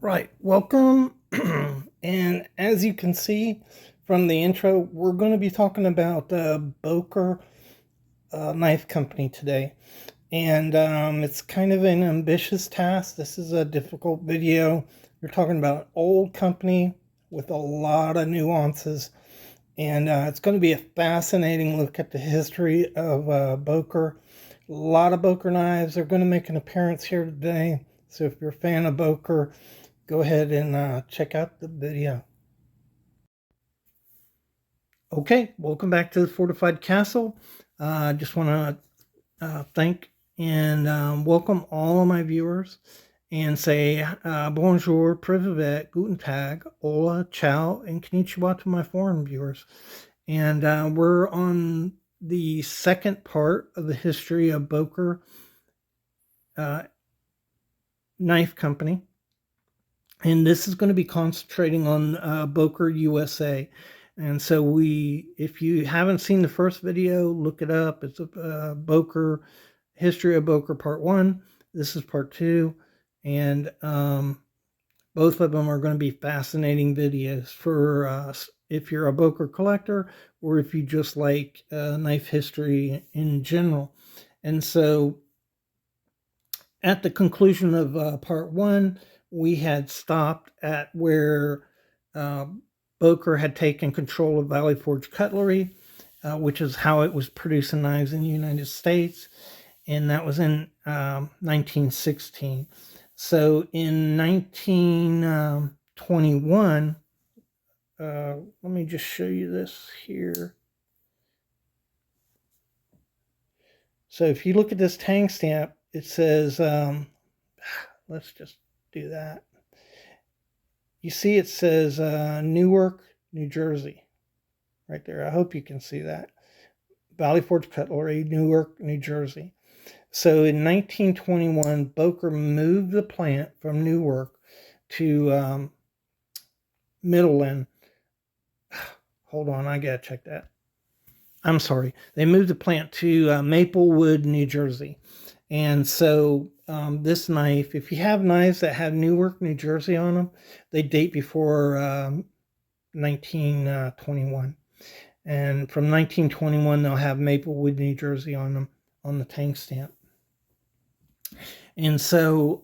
Right, welcome. And as you can see from the intro, we're going to be talking about Boker Knife Company today. And it's kind of an ambitious task. This is a difficult video. We're talking about an old company with a lot of nuances. And it's going to be a fascinating look at the history of Boker. A lot of Boker knives are going to make an appearance here today. So if you're a fan of Boker, go ahead and check out the video. Okay, welcome back to the Fortified Castle. I just want to thank and welcome all of my viewers and say bonjour, privet, guten tag, hola, ciao, and konnichiwa to my foreign viewers. And we're on the second part of the history of Boker Knife Company. And this is going to be concentrating on Boker USA. And so if you haven't seen the first video, look it up. It's a Boker, History of Boker Part 1. This is Part 2. And both of them are going to be fascinating videos for if you're a Boker collector or if you just like knife history in general. And so at the conclusion of Part 1, we had stopped at where Boker had taken control of Valley Forge Cutlery, which is how it was producing knives in the United States, and that was in 1916. So in 1921, let me just show you this here. So if you look at this tang stamp, it says, let's just do that. You see it says Newark, New Jersey, right there. I hope you can see that. Valley Forge Cutlery, Newark, New Jersey. So in 1921, Boker moved the plant from Newark to Midland. Hold on, I gotta check that. I'm sorry. They moved the plant to Maplewood, New Jersey. And so this knife, if you have knives that have Newark, New Jersey on them, they date before 1921. And from 1921, they'll have Maplewood, New Jersey on them on the tang stamp. And so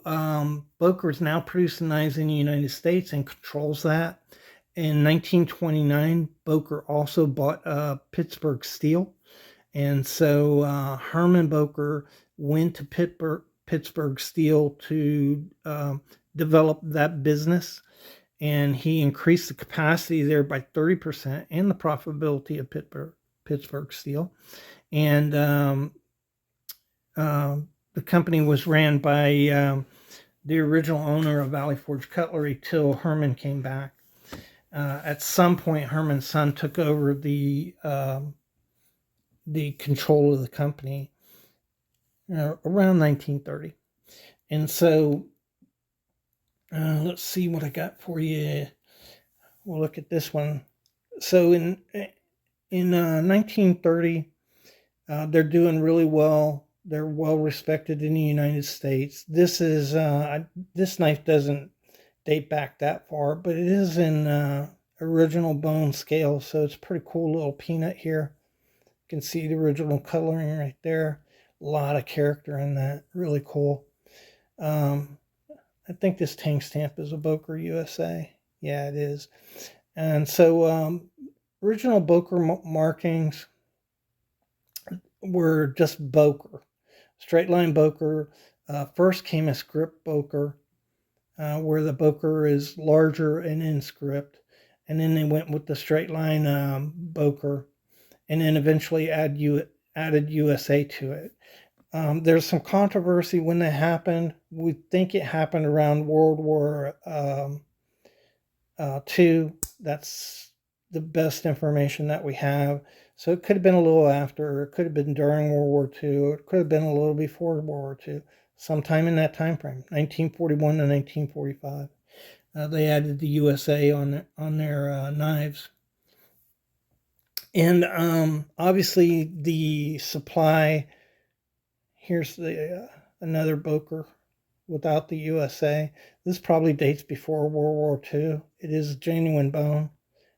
Boker is now producing knives in the United States and controls that. In 1929, Boker also bought Pittsburgh Steel. And so Herman Boker went to Pittsburgh Steel to develop that business. And he increased the capacity there by 30% and the profitability of Pittsburgh Steel. And the company was ran by the original owner of Valley Forge Cutlery till Herman came back. At some point, Herman's son took over the control of the company around 1930. And so let's see what I got for you. We'll look at this one. So in 1930, they're doing really well. They're well respected in the United States. This knife doesn't date back that far, but it is in original bone scale, so it's a pretty cool little peanut here. You can see the original coloring right there. A lot of character in that. Really cool. I think this tang stamp is a Boker USA. Yeah, it is. And so original Boker markings were just Boker. Straight line Boker. First came a script Boker, where the Boker is larger and in script. And then they went with the straight line Boker, and then eventually added USA to it. There's some controversy when that happened. We think it happened around World War II. That's the best information that we have. So it could have been a little after, it could have been during World War II, it could have been a little before World War II, sometime in that time frame, 1941 to 1945. They added the USA on their knives. And obviously the supply, here's the another Boker without the USA. This probably dates before World War II. It is genuine bone.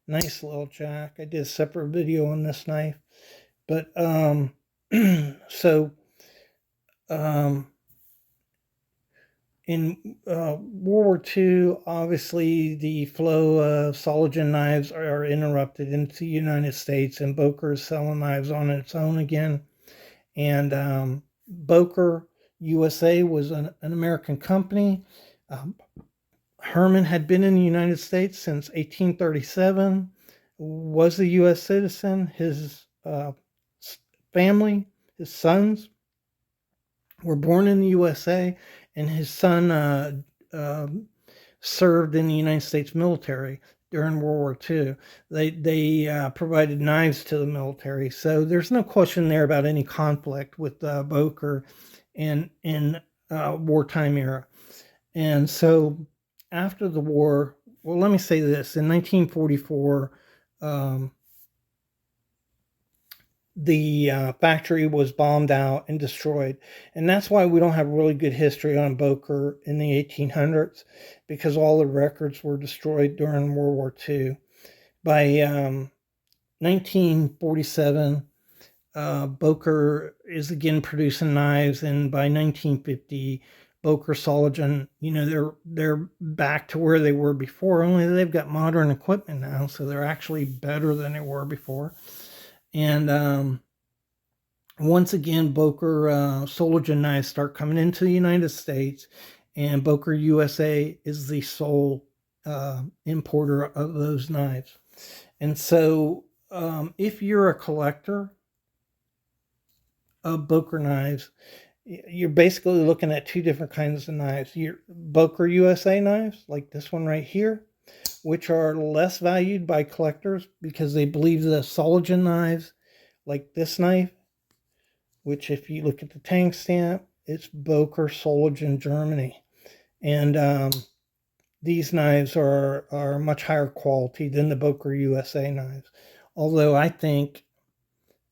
Nice little jack. I did a separate video on this knife. But so in World War II, obviously the flow of Soligen knives are interrupted into the United States, and Boker is selling knives on its own again. And Boker USA was an American company. Herman had been in the United States since 1837, was a U.S. citizen. His family, his sons, were born in the USA, and his son served in the United States military during World War II. They provided knives to the military, so there's no question there about any conflict with Boker in wartime era. And so after the war, well, let me say this: in 1944. The factory was bombed out and destroyed. And that's why we don't have really good history on Boker in the 1800s, because all the records were destroyed during World War II. By 1947, Boker is again producing knives, and by 1950, Boker Soligen, they're back to where they were before, only they've got modern equipment now, so they're actually better than they were before. And once again, Boker Soligen knives start coming into the United States, and Boker USA is the sole importer of those knives. And so if you're a collector of Boker knives, you're basically looking at two different kinds of knives. Your Boker USA knives, like this one right here, which are less valued by collectors because they believe the Soligen knives, like this knife, which if you look at the tank stamp, it's Boker Soligen Germany. And these knives are much higher quality than the Boker USA knives. Although I think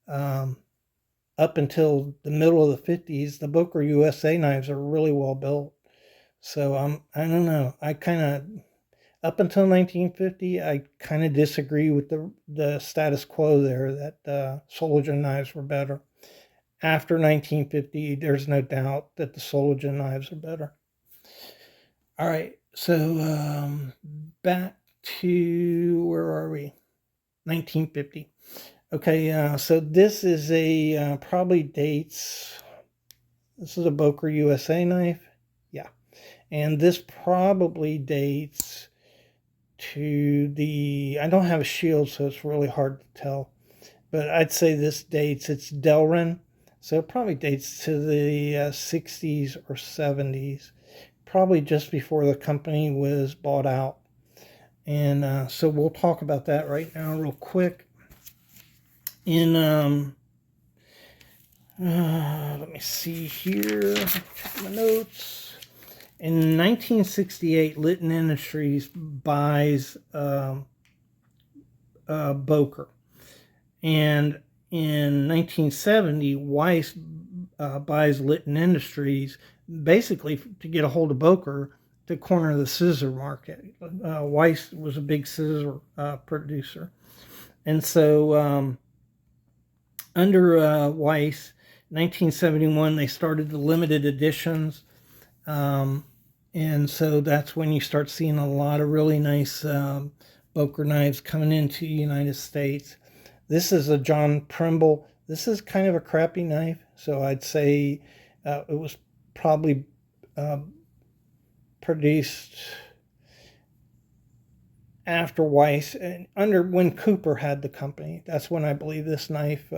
up until the middle of the 50s, the Boker USA knives are really well built. So I don't know. I kind of, up until 1950, I kind of disagree with the status quo there, that Soligen knives were better. After 1950, there's no doubt that the Soligen knives are better. All right, so back to, where are we? 1950. Okay, so this is a probably dates. This is a Boker USA knife. Yeah, and this probably dates to the, I don't have a shield, so it's really hard to tell, but I'd say this dates, it's Delrin, so it probably dates to the 60s or 70s, probably just before the company was bought out. And so we'll talk about that right now real quick. In let me see here, check my notes. In 1968, Litton Industries buys Boker. And in 1970, Weiss buys Litton Industries basically to get a hold of Boker to corner the scissor market. Weiss was a big scissor producer. And so under Weiss, 1971, they started the limited editions. And so that's when you start seeing a lot of really nice Boker knives coming into the United States. This is a John Primble. This is kind of a crappy knife, so I'd say it was probably produced after Weiss, and under when Cooper had the company. That's when I believe this knife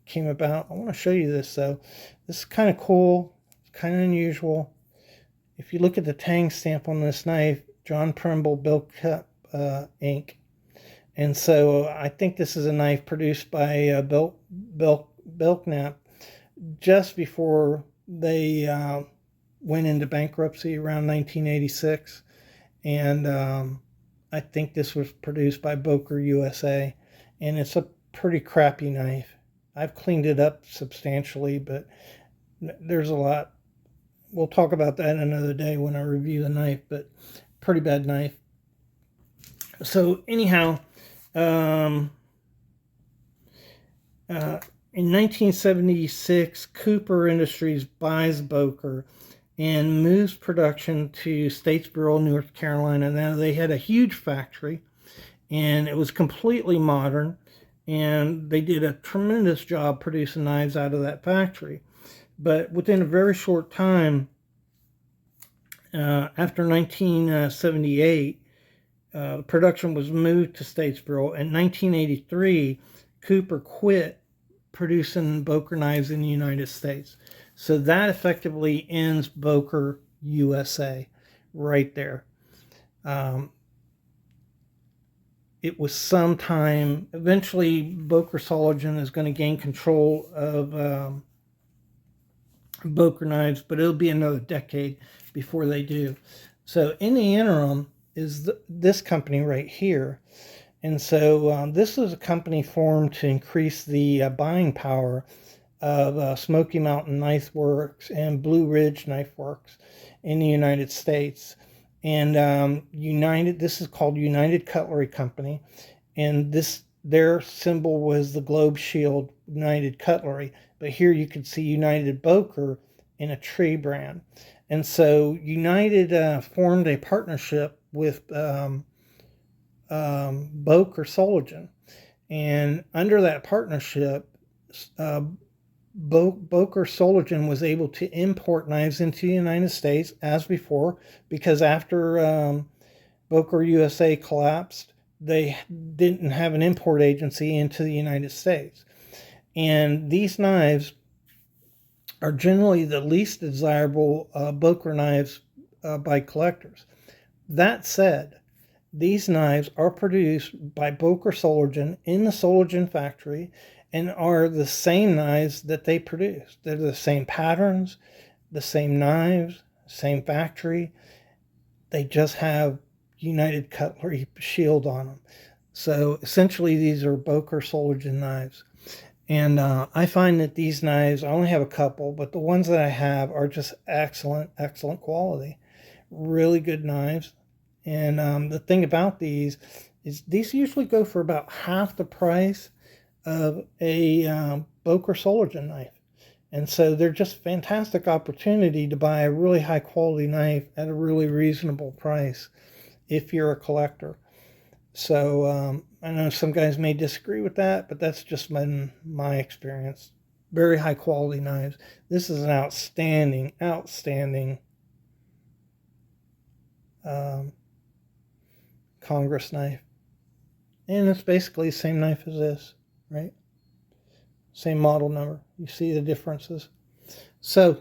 came about. I want to show you this though. This is kind of cool, kind of unusual. If you look at the tang stamp on this knife, John Primble Belknap ink. And so I think this is a knife produced by Belknap just before they went into bankruptcy around 1986. And I think this was produced by Boker USA. And it's a pretty crappy knife. I've cleaned it up substantially, but there's a lot. We'll talk about that another day when I review the knife, but pretty bad knife. So anyhow, in 1976, Cooper Industries buys Boker and moves production to Statesboro, North Carolina. Now they had a huge factory, and it was completely modern, and they did a tremendous job producing knives out of that factory. But within a very short time, after 1978, production was moved to Statesboro. In 1983, Cooper quit producing Boker knives in the United States. So that effectively ends Boker USA right there. It was some time. Eventually, Boker Soligen is going to gain control of Boker knives, but it'll be another decade before they do. So in the interim is this company right here. And so this is a company formed to increase the buying power of Smoky Mountain Knife Works and Blue Ridge Knife Works in the United States. And this is called United Cutlery Company. And their symbol was the globe shield, United Cutlery. But here you can see United Boker in a tree brand. And so United formed a partnership with Boker Soligen. And under that partnership, Boker Soligen was able to import knives into the United States as before, because after Boker USA collapsed, they didn't have an import agency into the United States. And these knives are generally the least desirable Boker knives by collectors. That said, these knives are produced by Boker Soligen in the Soligen factory and are the same knives that they produce. They're the same patterns, the same knives, same factory. They just have United Cutlery shield on them. So essentially these are Boker Soligen knives. And I find that these knives, I only have a couple, but the ones that I have are just excellent, excellent quality. Really good knives. And the thing about these is these usually go for about half the price of a Boker Soligen knife. And so they're just fantastic opportunity to buy a really high quality knife at a really reasonable price if you're a collector. So I know some guys may disagree with that, but that's just my experience. Very high quality knives. This is an outstanding Congress knife. And it's basically the same knife as this, right? Same model number. You see the differences. So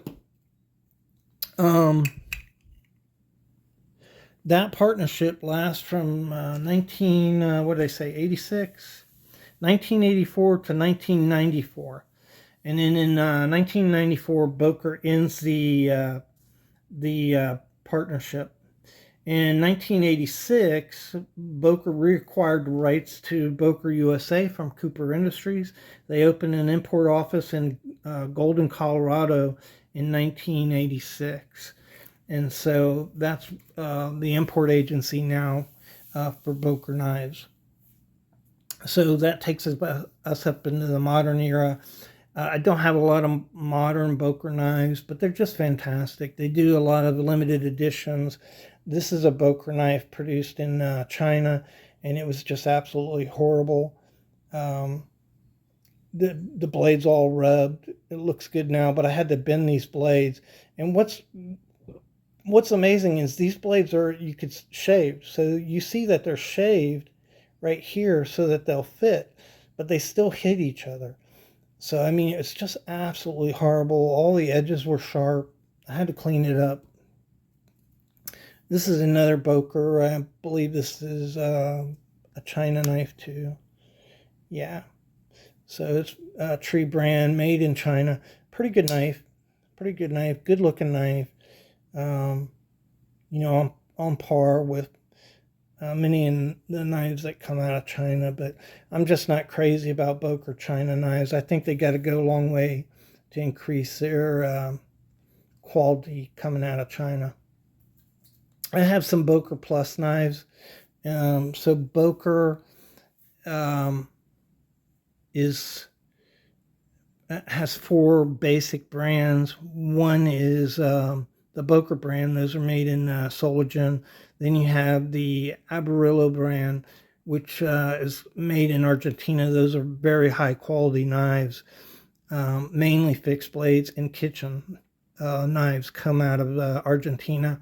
that partnership lasts from 1984 to 1994. And then in 1994, Boker ends the partnership. In 1986, Boker reacquired the rights to Boker USA from Cooper Industries. They opened an import office in Golden, Colorado in 1986. And so that's the import agency now for Boker knives. So that takes us up into the modern era. I don't have a lot of modern Boker knives, but they're just fantastic. They do a lot of limited editions. This is a Boker knife produced in China, and it was just absolutely horrible. The blade's all rubbed. It looks good now, but I had to bend these blades. And what's amazing is these blades you could shave. So you see that they're shaved right here so that they'll fit, but they still hit each other. So, I mean, it's just absolutely horrible. All the edges were sharp. I had to clean it up. This is another Boker. I believe this is a China knife too. Yeah. So it's a tree brand made in China. Pretty good knife. Good looking knife. On par with many in the knives that come out of China, but I'm just not crazy about Boker China knives. I think they got to go a long way to increase their quality coming out of China. I have some Boker Plus knives. So Boker is has 4 basic brands. One is the Boker brand. Those are made in Soligen. Then you have the Abarillo brand, which is made in Argentina. Those are very high quality knives, mainly fixed blades and kitchen knives come out of Argentina.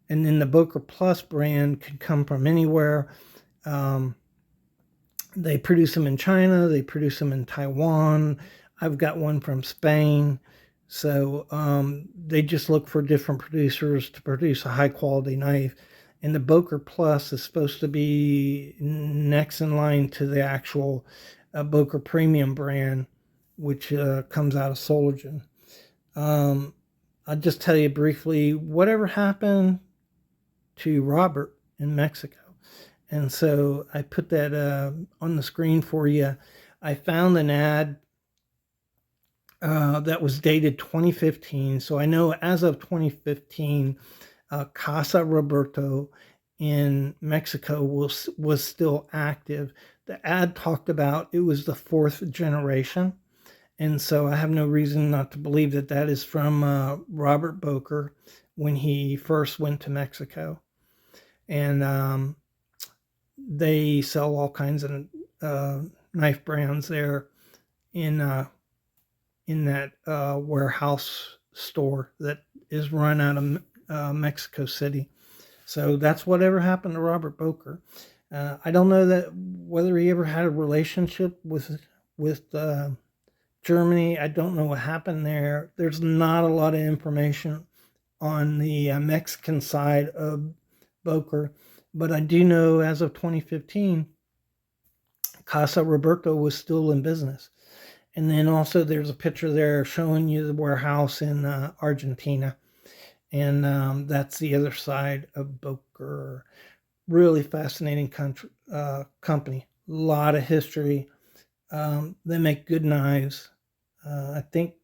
And then the Boker Plus brand can come from anywhere. They produce them in China. They produce them in Taiwan. I've got one from Spain. So they just look for different producers to produce a high quality knife. And the Boker Plus is supposed to be next in line to the actual Boker Premium brand, which comes out of Soligen. I'll just tell you briefly whatever happened to Robert in Mexico. And so I put that on the screen for you. I found an ad that was dated 2015. So I know as of 2015, Casa Roberto in Mexico was still active. The ad talked about it was the 4th generation. And so I have no reason not to believe that that is from Robert Boker when he first went to Mexico. And they sell all kinds of knife brands there in that warehouse store that is run out of Mexico City. So that's whatever happened to Robert Boker. I don't know that whether he ever had a relationship with Germany. I don't know what happened there. There's not a lot of information on the Mexican side of Boker, but I do know as of 2015, Casa Roberto was still in business. And then also there's a picture there showing you the warehouse in Argentina. And that's the other side of Boker. Really fascinating company. A lot of history. They make good knives. I think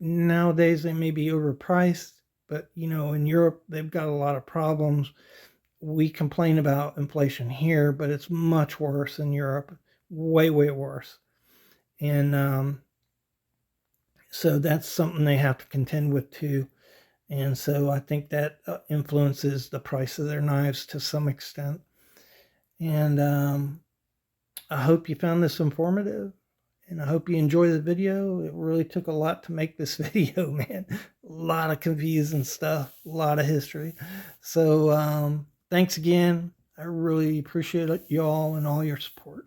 nowadays they may be overpriced, but in Europe they've got a lot of problems. We complain about inflation here, but it's much worse in Europe. Way, way worse. And so that's something they have to contend with too. And so I think that influences the price of their knives to some extent. And I hope you found this informative. And I hope you enjoy the video. It really took a lot to make this video, man. A lot of confusing stuff, a lot of history. So thanks again. I really appreciate y'all and all your support.